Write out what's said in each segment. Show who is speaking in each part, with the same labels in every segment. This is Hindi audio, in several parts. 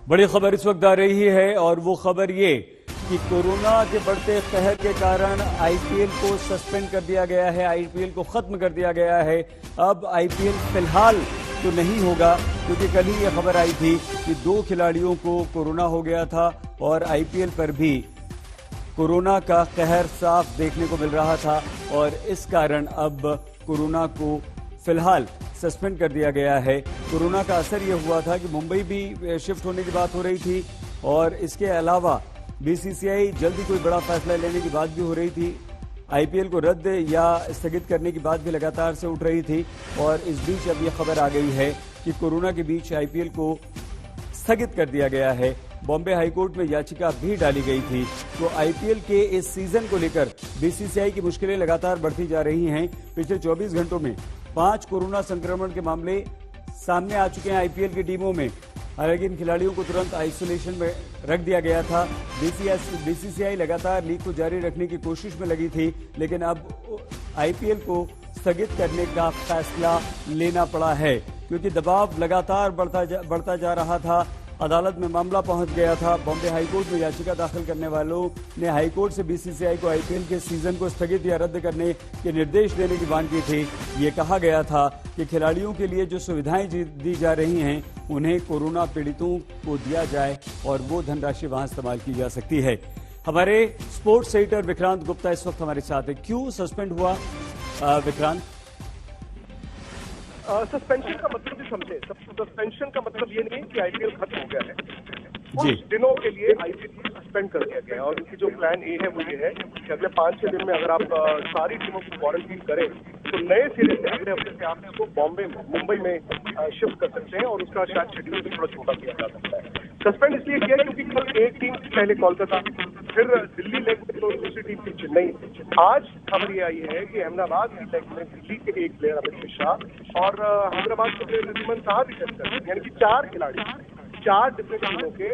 Speaker 1: बड़ी खबर इस वक्त आ रही है और वो खबर ये कि कोरोना के बढ़ते कहर के कारण आईपीएल को सस्पेंड कर दिया गया है, आईपीएल को खत्म कर दिया गया है। अब आईपीएल फिलहाल तो नहीं होगा, क्योंकि कल ही यह खबर आई थी कि 2 खिलाड़ियों को कोरोना हो गया था और आईपीएल पर भी कोरोना का कहर साफ देखने को मिल रहा था और इस कारण अब कोरोना को फिलहाल सस्पेंड कर दिया गया है। कोरोना का असर यह हुआ था कि मुंबई भी शिफ्ट होने की बात हो रही थी और इसके अलावा बीसीसीआई जल्दी कोई बड़ा फैसला लेने की बात भी हो रही थी। आईपीएल को रद्द या स्थगित करने की बात भी लगातार से उठ रही थी और इस बीच अब यह खबर आ गई है कि कोरोना के बीच आईपीएल को स्थगित कर दिया गया है। बॉम्बे हाईकोर्ट में याचिका भी डाली गई थी। तो आईपीएल के इस सीजन को लेकर बीसीसीआई की मुश्किलें लगातार बढ़ती जा रही हैं। पिछले 24 घंटों में 5 कोरोना संक्रमण के मामले सामने आ चुके हैं आईपीएल की टीमों में। हालांकि इन खिलाड़ियों को तुरंत आइसोलेशन में रख दिया गया था। बीसीसीआई लगातार लीग को जारी रखने की कोशिश में लगी थी, लेकिन अब आईपीएल को स्थगित करने का फैसला लेना पड़ा है, क्योंकि दबाव लगातार बढ़ता जा रहा था। अदालत में मामला पहुंच गया था। बॉम्बे हाईकोर्ट में याचिका दाखिल करने वालों ने हाईकोर्ट से बीसीसीआई को आईपीएल के सीजन को स्थगित या रद्द करने के निर्देश देने की मांग की थी। ये कहा गया था कि खिलाड़ियों के लिए जो सुविधाएं दी जा रही हैं उन्हें कोरोना पीड़ितों को दिया जाए और वो धनराशि वहां इस्तेमाल की जा सकती है। हमारे स्पोर्ट्स एडिटर विक्रांत गुप्ता इस वक्त हमारे साथ है। क्यों सस्पेंड हुआ विक्रांत?
Speaker 2: सस्पेंशन का मतलब भी समझे। सस्पेंशन का मतलब ये नहीं कि आईपीएल खत्म हो गया है।
Speaker 1: जी।
Speaker 2: कुछ दिनों के लिए आईपीएल को सस्पेंड कर दिया गया है और उनकी जो प्लान ए है वो ये है कि अगले 5-6 दिन में अगर आप सारी टीमों को क्वारंटीन करें तो नए सिरे से अगले हफ्ते से आप इसको मुंबई में शिफ्ट कर सकते हैं और उसका शायद शेड्यूल भी थोड़ा छोटा किया जा सकता है। सस्पेंड इसलिए किया क्योंकि कल एक टीम पहले कोलकाता, फिर दिल्ली लेग में तो दूसरी टीम थी चेन्नई। आज खबर ये आई है कि अहमदाबाद की लेग में दिल्ली के एक प्लेयर अमित मिश्रा और हैदराबाद के प्लेयर रिजवान साहब भी टेस्ट कर, यानी कि 4 खिलाड़ी 4 डिफरेंट टीमों के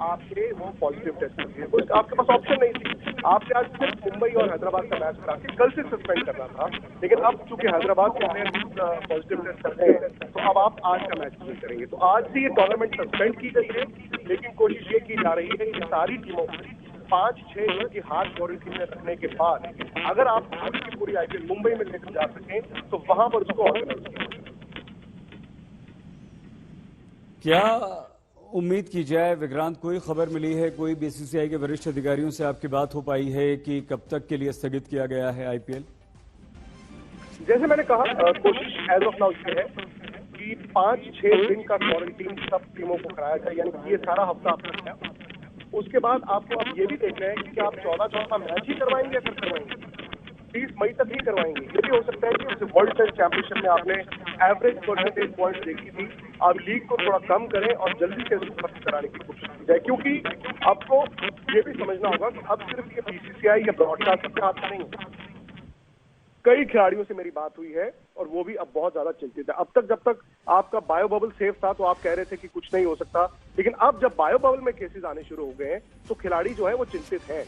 Speaker 2: आपके वो पॉजिटिव टेस्ट किए। तो आपके पास ऑप्शन नहीं थी। आपने आज सिर्फ मुंबई और हैदराबाद का मैच करा के कल से सस्पेंड करना था, लेकिन अब चूंकि हैदराबाद के प्लेयर पॉजिटिव टेस्ट करते हैं तो अब आप आज का मैच नहीं करेंगे। तो आज से ये टूर्नामेंट सस्पेंड की गई है, लेकिन कोशिश ये की जा रही है कि सारी टीमों को 5-6 दिन की हार्ड क्वारंटीन में रखने के बाद अगर आप पूरी की पूरी आईपीएल मुंबई में लेकर जा सकें तो वहां पर उसको ऑर्गेनाइज किया।
Speaker 1: क्या उम्मीद की जाए विक्रांत, कोई खबर मिली है, कोई बीसीसीआई के वरिष्ठ अधिकारियों से आपकी बात हो पाई है कि कब तक के लिए स्थगित किया गया है आईपीएल?
Speaker 2: जैसे मैंने कहा, कोशिश एज ऑफ नाउ ये है कि 5-6 दिन का क्वारंटीन सब टीमों को कराया जाए, यानी कि ये सारा हफ्ता आपका है। उसके बाद आपको अब ये भी देखना है कि क्या आप 14 मैच ही करवाएंगे या फिर करवाएंगे 30 मई तक ही करवाएंगे। ये भी हो सकता है कि जैसे वर्ल्ड टेस्ट चैंपियनशिप में आपने एवरेज परसेंटेज पॉइंट देखी थी, आप लीग को थोड़ा कम करें और जल्दी से इसको खत्म कराने की कोशिश की जाए, क्योंकि आपको ये भी समझना होगा कि अब सिर्फ ये बीसीसीआई या ब्रॉडकास्टर के हाथ में नहीं है। कई खिलाड़ियों से मेरी बात हुई है और वो भी अब बहुत ज्यादा चिंतित है। अब तक जब तक आपका बायो बबल सेफ था तो आप कह रहे थे कि कुछ नहीं हो सकता, लेकिन अब जब बायो बबल में केसेस आने शुरू हो गए हैं तो खिलाड़ी जो है वो चिंतित हैं।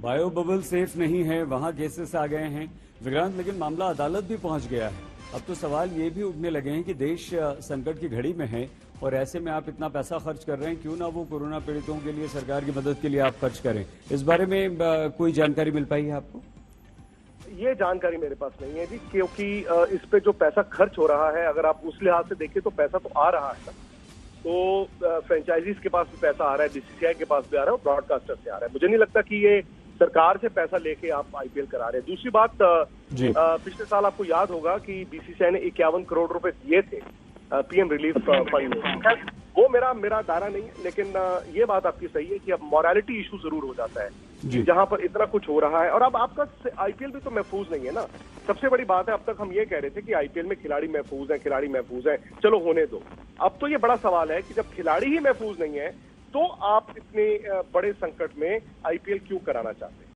Speaker 1: बायो बबल सेफ नहीं है, वहां केसेस आ गए हैं विक्रांत, लेकिन मामला अदालत भी पहुंच गया है। अब तो सवाल ये भी उठने लगे हैं कि देश संकट की घड़ी में है और ऐसे में आप इतना पैसा खर्च कर रहे हैं, क्यों ना वो कोरोना पीड़ितों के लिए, सरकार की मदद के लिए आप खर्च करें। इस बारे में कोई जानकारी मिल पाई है आपको?
Speaker 2: ये जानकारी मेरे पास नहीं है जी, क्योंकि इस पे जो पैसा खर्च हो रहा है, अगर आप उस लिहाज से देखें तो पैसा तो आ रहा है ना। तो फ्रेंचाइजीज के पास भी पैसा आ रहा है, बीसीसीआई के पास भी आ रहा है और ब्रॉडकास्टर से आ रहा है। मुझे नहीं लगता कि ये सरकार से पैसा लेके आप आईपीएल करा रहे हैं। दूसरी बात, पिछले साल आपको याद होगा कि बीसीसीआई ने 51 करोड़ रुपए दिए थे पीएम रिलीफ फंड में। वो मेरा दायरा नहीं है, लेकिन ये बात आपकी सही है कि अब मॉरलिटी इशू जरूर हो जाता है जहां पर इतना कुछ हो रहा है और अब आपका आईपीएल भी तो महफूज नहीं है ना। सबसे बड़ी बात है, अब तक हम ये कह रहे थे कि आईपीएल में खिलाड़ी महफूज है, चलो होने दो। अब तो ये बड़ा सवाल है कि जब खिलाड़ी ही महफूज नहीं है तो आप इतने बड़े संकट में आईपीएल क्यों कराना चाहते हैं?